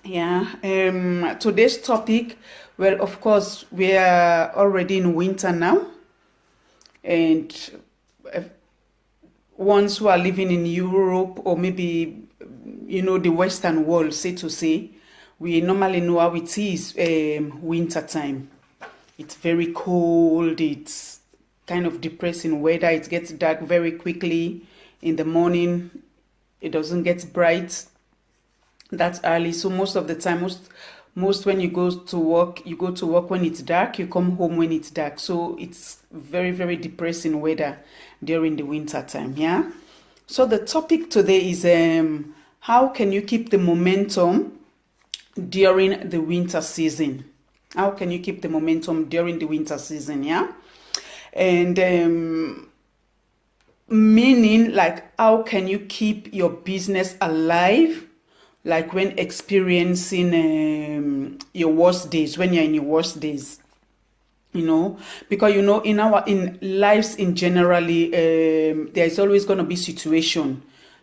Yeah, today's topic, well, of course, we are already in winter now, and uh, ones who are living in Europe or maybe, the Western world, say to say, we normally know how it is winter time. It's very cold, it's kind of depressing weather, it gets dark very quickly in the morning, it doesn't get bright that early. So most of the time, most when you go to work when it's dark, you come home when it's dark. So it's very, very depressing weather during the winter time. Yeah. So the topic today is how can you keep the momentum during the winter season? How can you keep the momentum during the winter season? Yeah. And meaning, like, how can you keep your business alive, like when experiencing your worst days, when you're in your worst days, because in lives in generally, there is always going to be situation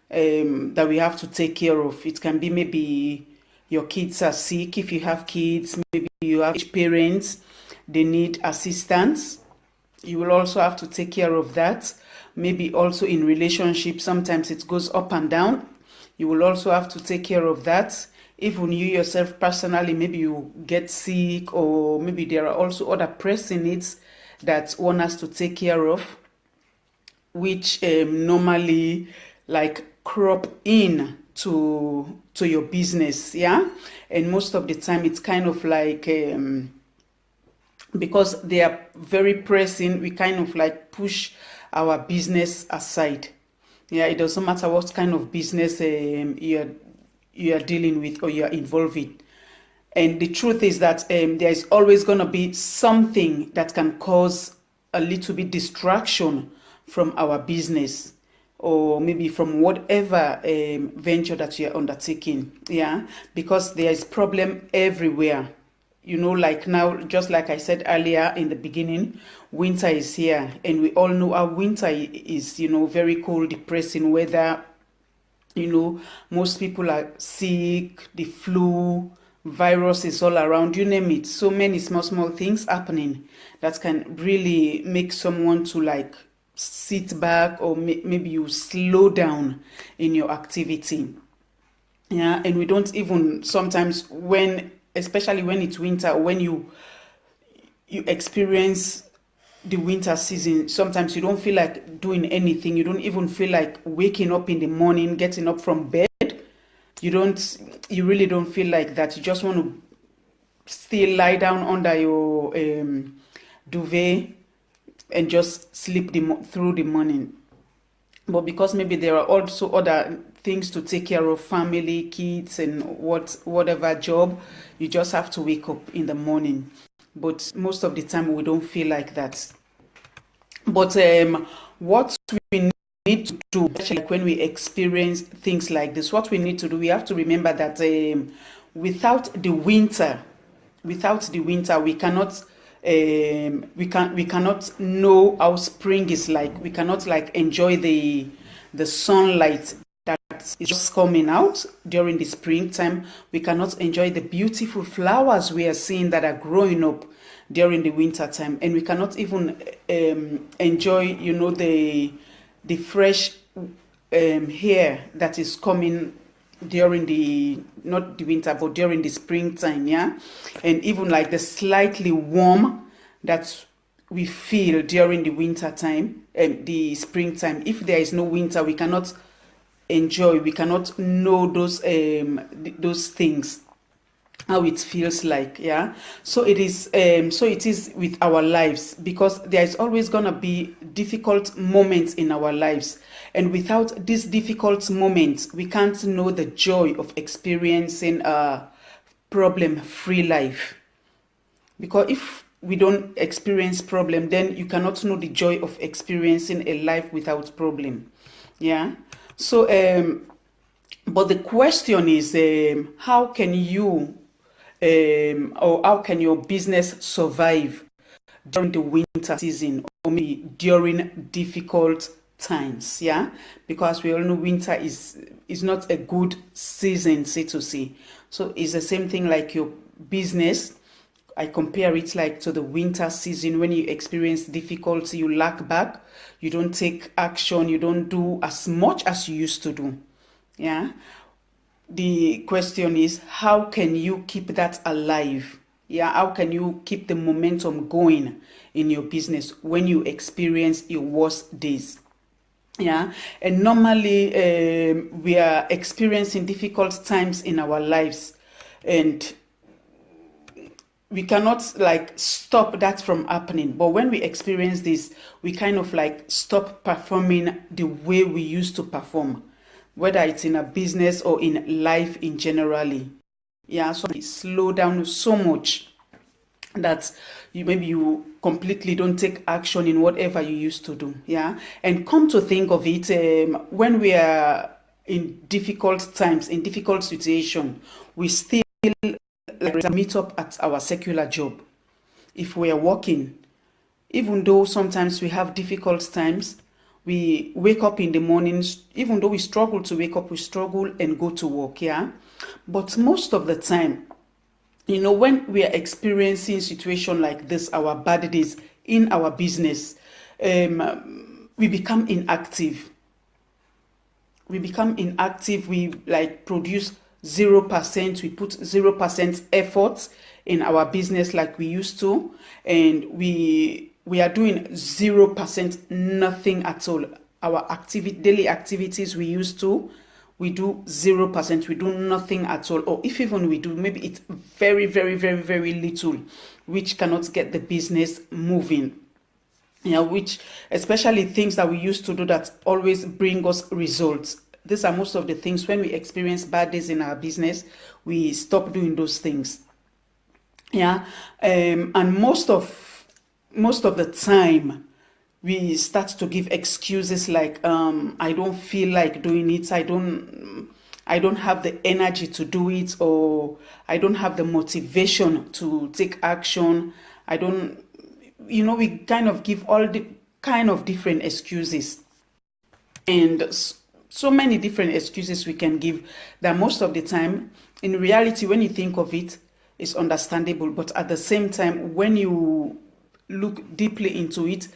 that we have to take care of. It can be maybe your kids are sick, if you have kids, maybe you have parents, they need assistance, you will also have to take care of that. Maybe also in relationships, sometimes it goes up and down. You will also have to take care of that. Even you yourself personally, maybe you get sick, or maybe there are also other pressing needs that one has to take care of, which normally like crop in to your business. Yeah. And most of the time it's kind of like because they are very pressing, we kind of like push our business aside. Yeah, it doesn't matter what kind of business you are dealing with or you are involved in. And the truth is that there is always going to be something that can cause a little bit distraction from our business, or maybe from whatever venture that you are undertaking. Yeah, because there is problem everywhere. Like now, just like I said earlier in the beginning, winter is here, and we all know how winter is, very cold, depressing weather. Most people are sick, the flu, virus is all around, you name it. So many small, small things happening that can really make someone to like sit back, or maybe you slow down in your activity. Yeah, and we don't even sometimes, especially when it's winter, when you experience the winter season, sometimes you don't feel like doing anything. You don't even feel like waking up in the morning, getting up from bed. You really don't feel like that. You just want to still lie down under your duvet and just sleep through the morning. But because maybe there are also other things to take care of, family, kids, and whatever job, you just have to wake up in the morning. But most of the time we don't feel like that. But what we need to do, especially like when we experience things like this, what we need to do, we have to remember that without the winter, we cannot we cannot know how spring is like. We cannot like enjoy the sunlight that is just coming out during the springtime. We cannot enjoy the beautiful flowers we are seeing that are growing up during the winter time, and we cannot even enjoy, the fresh air that is coming during the not the winter but during the springtime. Yeah, and even like the slightly warm that we feel during the winter time and the springtime. If there is no winter, we cannot enjoy, we cannot know those things, how it feels like. Yeah, so it is with our lives, because there is always going to be difficult moments in our lives, and without these difficult moments we can't know the joy of experiencing a problem free life. Because if we don't experience problem, then you cannot know the joy of experiencing a life without problem. Yeah, so but the question is, how can you or how can your business survive during the winter season, or maybe during difficult times. Yeah, because we all know winter is not a good season, say to say. So it's the same thing like your business. I compare it like to the winter season. When you experience difficulty, you lack back, you don't take action, you don't do as much as you used to do. Yeah. The question is, how can you keep that alive? Yeah, how can you keep the momentum going in your business when you experience your worst days? Yeah, and normally we are experiencing difficult times in our lives, and we cannot like stop that from happening. But when we experience this, we kind of like stop performing the way we used to perform, whether it's in a business or in life in generally. Yeah, so we slow down so much that maybe you completely don't take action in whatever you used to do. Yeah, and come to think of it, when we are in difficult times, in difficult situation, we still like meet up at our secular job. If we are working, even though sometimes we have difficult times, we wake up in the mornings, even though we struggle to wake up, we struggle and go to work. Yeah, but most of the time, when we are experiencing situation like this, our bad days in our business, we become inactive. We like produce 0%. We put 0% effort in our business like we used to, and we are doing 0% nothing at all. Our daily activities we used to, we do 0%. We do nothing at all, or if even we do, maybe it's very, very, very, very little, which cannot get the business moving. Yeah, which especially things that we used to do that always bring us results. These are most of the things when we experience bad days in our business, we stop doing those things. Yeah, and most of the time, we start to give excuses like, I don't feel like doing it. I don't have the energy to do it, or I don't have the motivation to take action. I don't. We kind of give all the kind of different excuses, and so many different excuses we can give that most of the time, in reality, when you think of it, it's understandable. But at the same time, when you look deeply into it,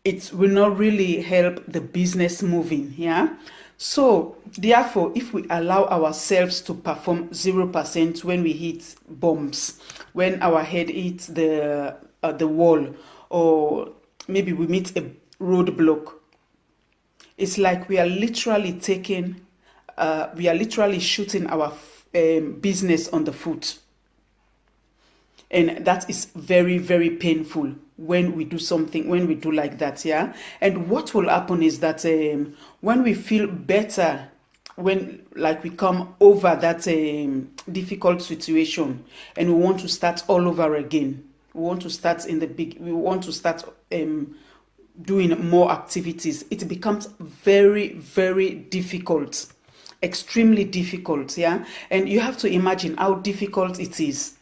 it will not really help the business moving. Yeah. So therefore, if we allow ourselves to perform 0% when we hit bumps, when our head hits the wall, or maybe we meet a roadblock, it's like we are literally shooting our business on the foot. And that is very, very painful when we do like that. Yeah. And what will happen is that when we feel better, when like we come over that difficult situation, and we want to start all over again, we want to start doing more activities, it becomes very, very difficult, extremely difficult. Yeah. And you have to imagine how difficult it is.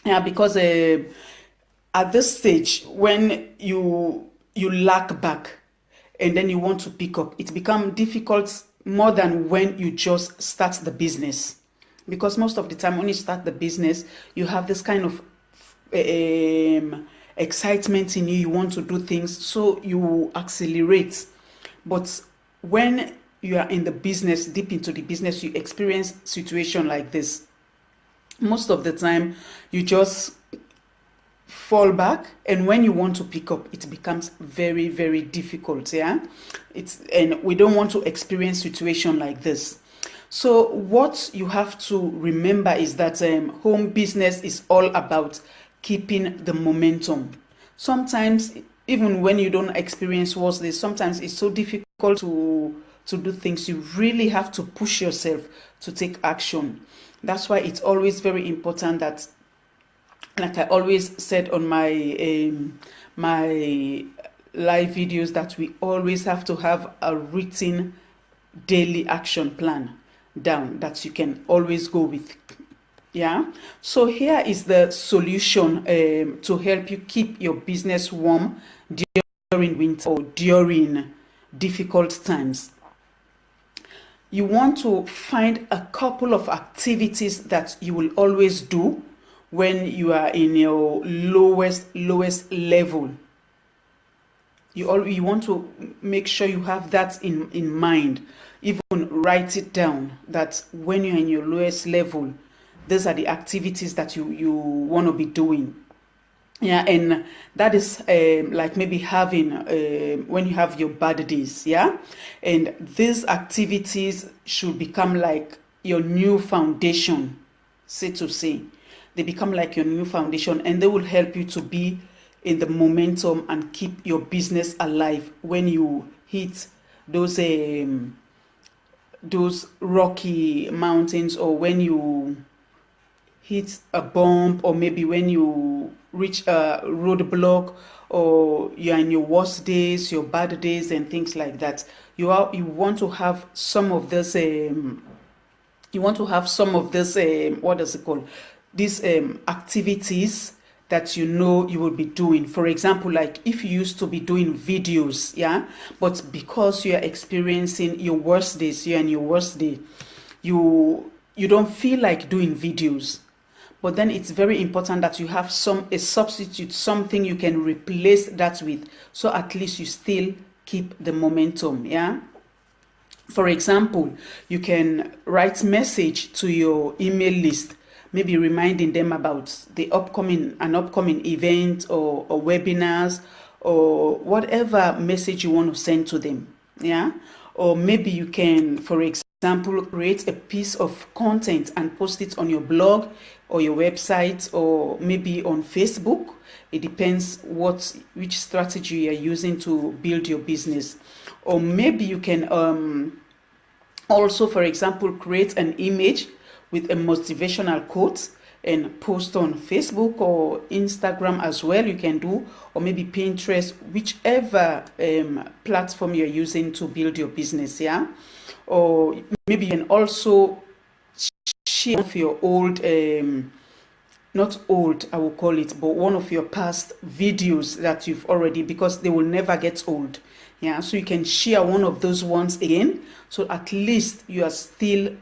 Yeah, because at this stage, when you lack back and then you want to pick up, it becomes difficult more than when you just start the business. Because most of the time when you start the business, you have this kind of excitement in you. You want to do things, so you accelerate. But when you are in the business, deep into the business, you experience situation like this. Most of the time, you just fall back, and when you want to pick up, it becomes very, very difficult. Yeah, and we don't want to experience situation like this. So what you have to remember is that home business is all about keeping the momentum. Sometimes, even when you don't experience what's this, sometimes it's so difficult to do things. You really have to push yourself to take action. That's why it's always very important that, like I always said on my my live videos, that we always have to have a written daily action plan down that you can always go with. Yeah. So here is the solution to help you keep your business warm during winter, or during difficult times. You want to find a couple of activities that you will always do when you are in your lowest level. You want to make sure you have that in mind. Even write it down that when you're in your lowest level, these are the activities that you want to be doing. Yeah, and that is like maybe having when you have your bad days. Yeah, and these activities should become like your new foundation, say to say. They become like your new foundation, and they will help you to be in the momentum and keep your business alive when you hit those rocky mountains, or when you hit a bump, or maybe when you reach a roadblock, or you're in your worst days, your bad days, and things like that. You want to have some of this what does it call, these activities that you know you will be doing. For example, like if you used to be doing videos, yeah, but because you are experiencing your worst days, you're in your worst day, you don't feel like doing videos. But then it's very important that you have a substitute, something you can replace that with, so at least you still keep the momentum. Yeah. For example, you can write message to your email list, maybe reminding them about an upcoming event, or webinars, or whatever message you want to send to them. Yeah. Or maybe you can, for example, create a piece of content and post it on your blog or your website, or maybe on Facebook. It depends which strategy you're using to build your business. Or maybe you can also, for example, create an image with a motivational quote and post on Facebook or Instagram as well. You can do, or maybe Pinterest, whichever platform you're using to build your business. Yeah. Or maybe you can also share one of your old not old, I will call it, but one of your past videos that you've already, because they will never get old. Yeah, so you can share one of those ones again, so at least you are still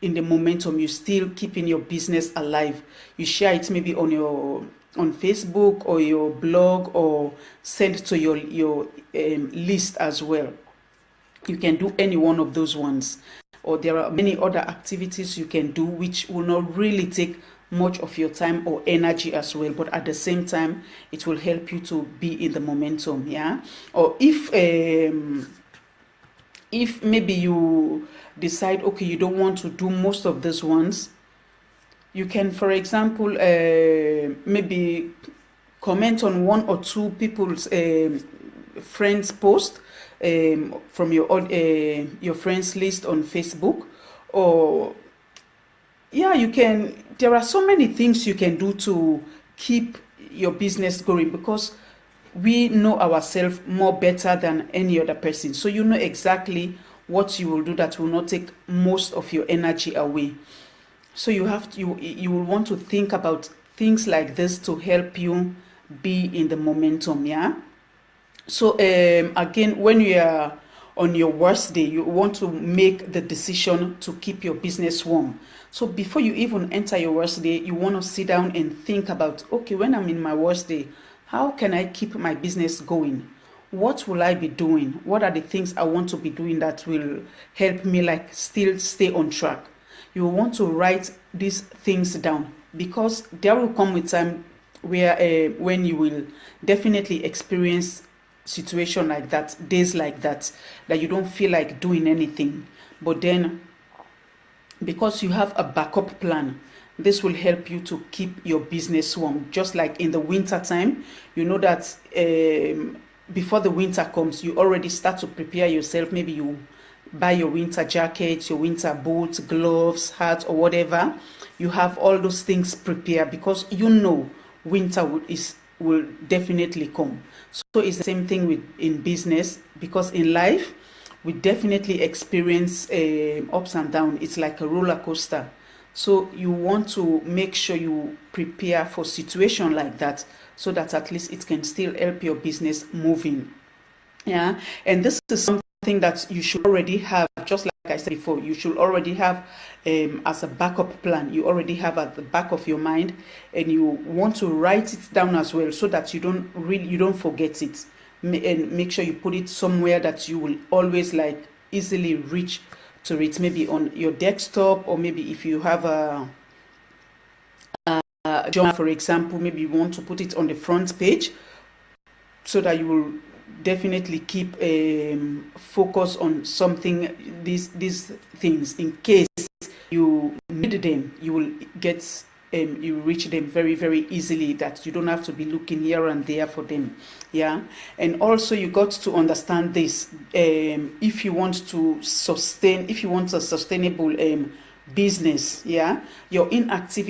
in the momentum, you're still keeping your business alive. You share it maybe on Facebook or your blog, or send to your list as well. You can do any one of those ones, or there are many other activities you can do which will not really take much of your time or energy as well, but at the same time it will help you to be in the momentum. Yeah. Or if maybe you decide, okay, you don't want to do most of these ones, you can, for example, maybe comment on one or two people's friends post from your friends list on Facebook. Or yeah, you can, there are so many things you can do to keep your business going, because we know ourselves more better than any other person. So you know exactly what you will do that will not take most of your energy away. So you will want to think about things like this to help you be in the momentum. Yeah. So again, when you are on your worst day, you want to make the decision to keep your business warm. So before you even enter your worst day, you want to sit down and think about, okay, when I'm in my worst day, how can I keep my business going? What will I be doing? What are the things I want to be doing that will help me like still stay on track? You want to write these things down, because there will come a time where when you will definitely experience situation like that, days like that you don't feel like doing anything. But then, because you have a backup plan, this will help you to keep your business warm. Just like in the winter time, you know that before the winter comes, you already start to prepare yourself. Maybe you buy your winter jacket, your winter boots, gloves, hat, or whatever. You have all those things prepared, because you know winter will definitely come. So it's the same thing in business, because in life we definitely experience ups and downs. It's like a roller coaster. So you want to make sure you prepare for situation like that, so that at least it can still help your business moving. Yeah, and this is something that you should already have, just like I said before, you should already have as a backup plan. You already have at the back of your mind, and you want to write it down as well, so that you don't forget it. And make sure you put it somewhere that you will always like easily reach to it, maybe on your desktop, or maybe if you have a journal, for example, maybe you want to put it on the front page, so that you will definitely keep focus on something, these things, in case you need them, you will get you reach them very, very easily, that you don't have to be looking here and there for them. Yeah. And also you got to understand this, if you want a sustainable business, yeah, your inactive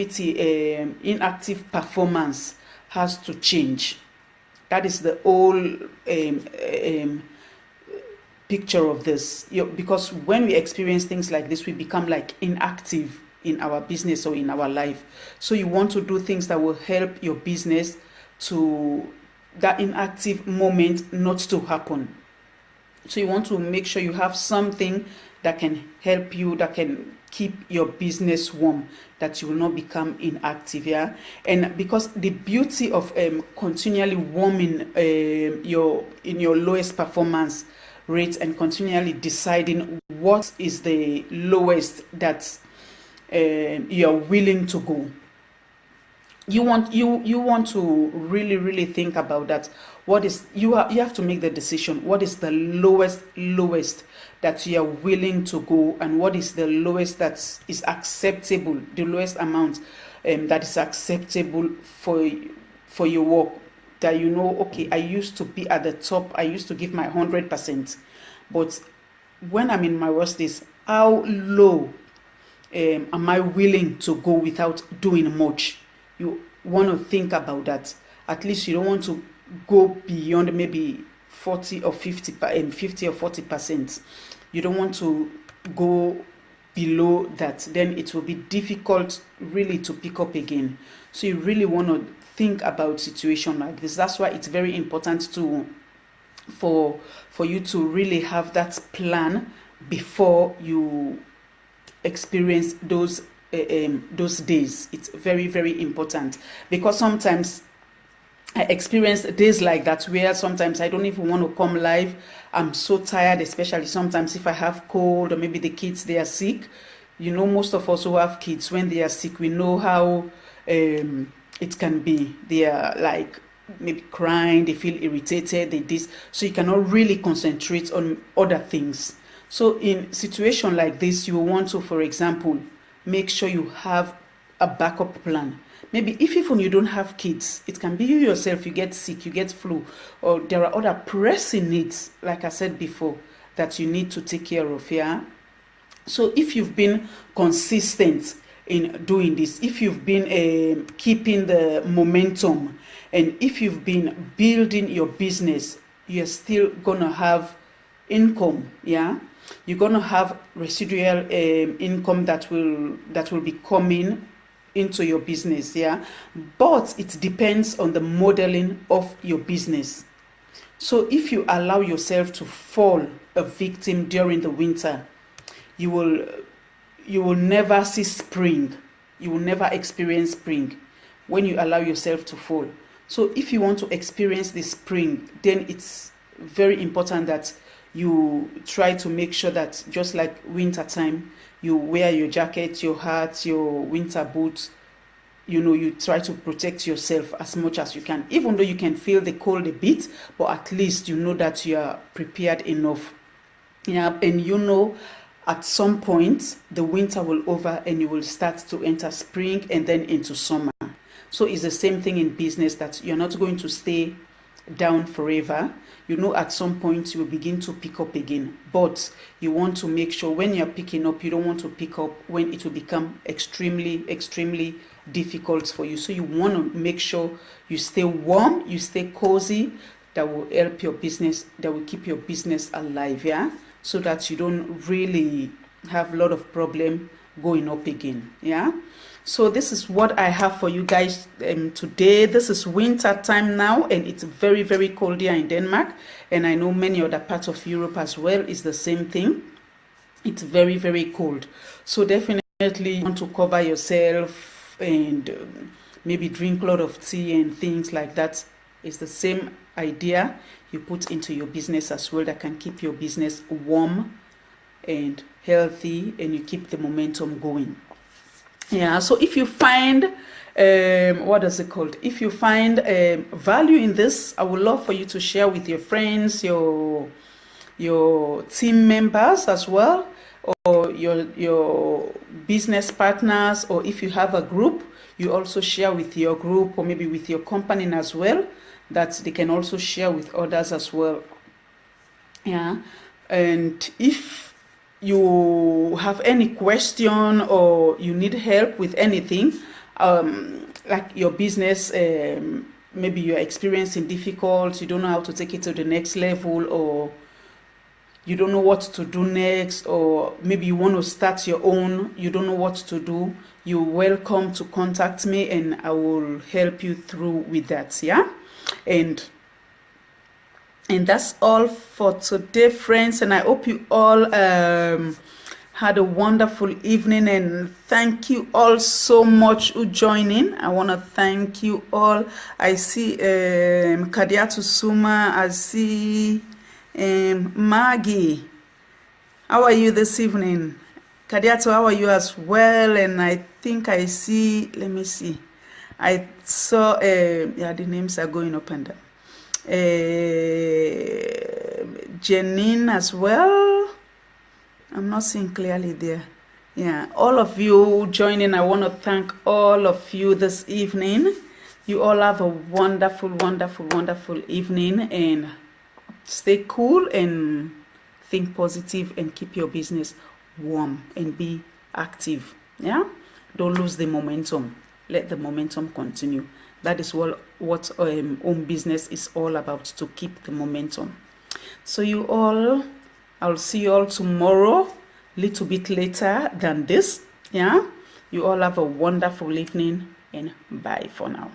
performance has to change. That is the whole picture of this. Because when we experience things like this, we become like inactive in our business or in our life. So you want to do things that will help your business to that inactive moment not to happen. So you want to make sure you have something that can help you, that can keep your business warm, that you will not become inactive. Yeah. And because the beauty of continually warming your lowest performance rate, and continually deciding what is the lowest that you are willing to go. You want to really think about that. What is you have to make the decision. What is the lowest that you are willing to go, and what is the lowest that is acceptable, the lowest amount that is acceptable for your work, that okay, I used to be at the top, I used to give my 100%, but when I'm in my worst days, how low am I willing to go without doing much? You want to think about that. At least you don't want to go beyond maybe 40 or 50 or 40%. You don't want to go below that. Then it will be difficult really to pick up again. So you really want to think about situation like this. That's why it's very important for you to really have that plan before you experience those days. It's very, very important, because sometimes I experience days like that where sometimes I don't even want to come live. I'm so tired, especially sometimes if I have cold, or maybe the kids, they are sick. Most of us who have kids, when they are sick, we know how it can be. They are like maybe crying, they feel irritated, so you cannot really concentrate on other things. So in situation like this, you want to, for example, make sure you have a backup plan. Maybe if even you don't have kids, it can be you yourself, you get sick, you get flu, or there are other pressing needs, like I said before, that you need to take care of. Yeah. So if you've been consistent in doing this, if you've been keeping the momentum, and if you've been building your business, you're still gonna have income. Yeah. You're gonna have residual income that will be coming into your business. Yeah. But it depends on the modeling of your business. So if you allow yourself to fall a victim during the winter, you will never see spring. You will never experience spring when you allow yourself to fall. So if you want to experience the spring, then it's very important that you try to make sure that, just like winter time, you wear your jacket, your hat, your winter boots. You try to protect yourself as much as you can, even though you can feel the cold a bit, but at least you know that you are prepared enough. Yeah. And at some point the winter will over, and you will start to enter spring, and then into summer. So it's the same thing in business, that you're not going to stay down forever. At some point you will begin to pick up again, but you want to make sure when you're picking up, you don't want to pick up when it will become extremely difficult for you. So you want to make sure you stay warm, you stay cozy. That will help your business, that will keep your business alive. Yeah. So that you don't really have a lot of problem going up again. Yeah. So this is what I have for you guys today. This is winter time now, and it's very, very cold here in Denmark, and I know many other parts of Europe as well is the same thing. It's very, very cold. So definitely you want to cover yourself and maybe drink a lot of tea and things like that. It's the same idea you put into your business as well, that can keep your business warm and healthy, and you keep the momentum going. Yeah, so if you find what is it called, if you find value in this, I would love for you to share with your friends, your team members as well, or your business partners, or if you have a group, you also share with your group, or maybe with your company as well, that they can also share with others as well. Yeah, and if you have any question or you need help with anything, like your business, maybe you're experiencing difficult, you don't know how to take it to the next level, or you don't know what to do next, or maybe you want to start your own, you don't know what to do, you're welcome to contact me and I will help you through with that. Yeah, and that's all for today, friends, and I hope you all had a wonderful evening, and thank you all so much who joined in. I want to thank you all. I see Kadiatu Suma, I see Maggie. How are you this evening? Kadiatu, how are you as well? And I think I see, let me see, I saw, yeah, the names are going up and down. Janine as well. I'm not seeing clearly there. Yeah, all of you joining, I want to thank all of you this evening. You all have a wonderful, wonderful, wonderful evening, and stay cool and think positive and keep your business warm and be active. Yeah, don't lose the momentum. Let the momentum continue. That is what home business is all about, to keep the momentum. So you all, I'll see you all tomorrow, little bit later than this. Yeah, you all have a wonderful evening, and bye for now.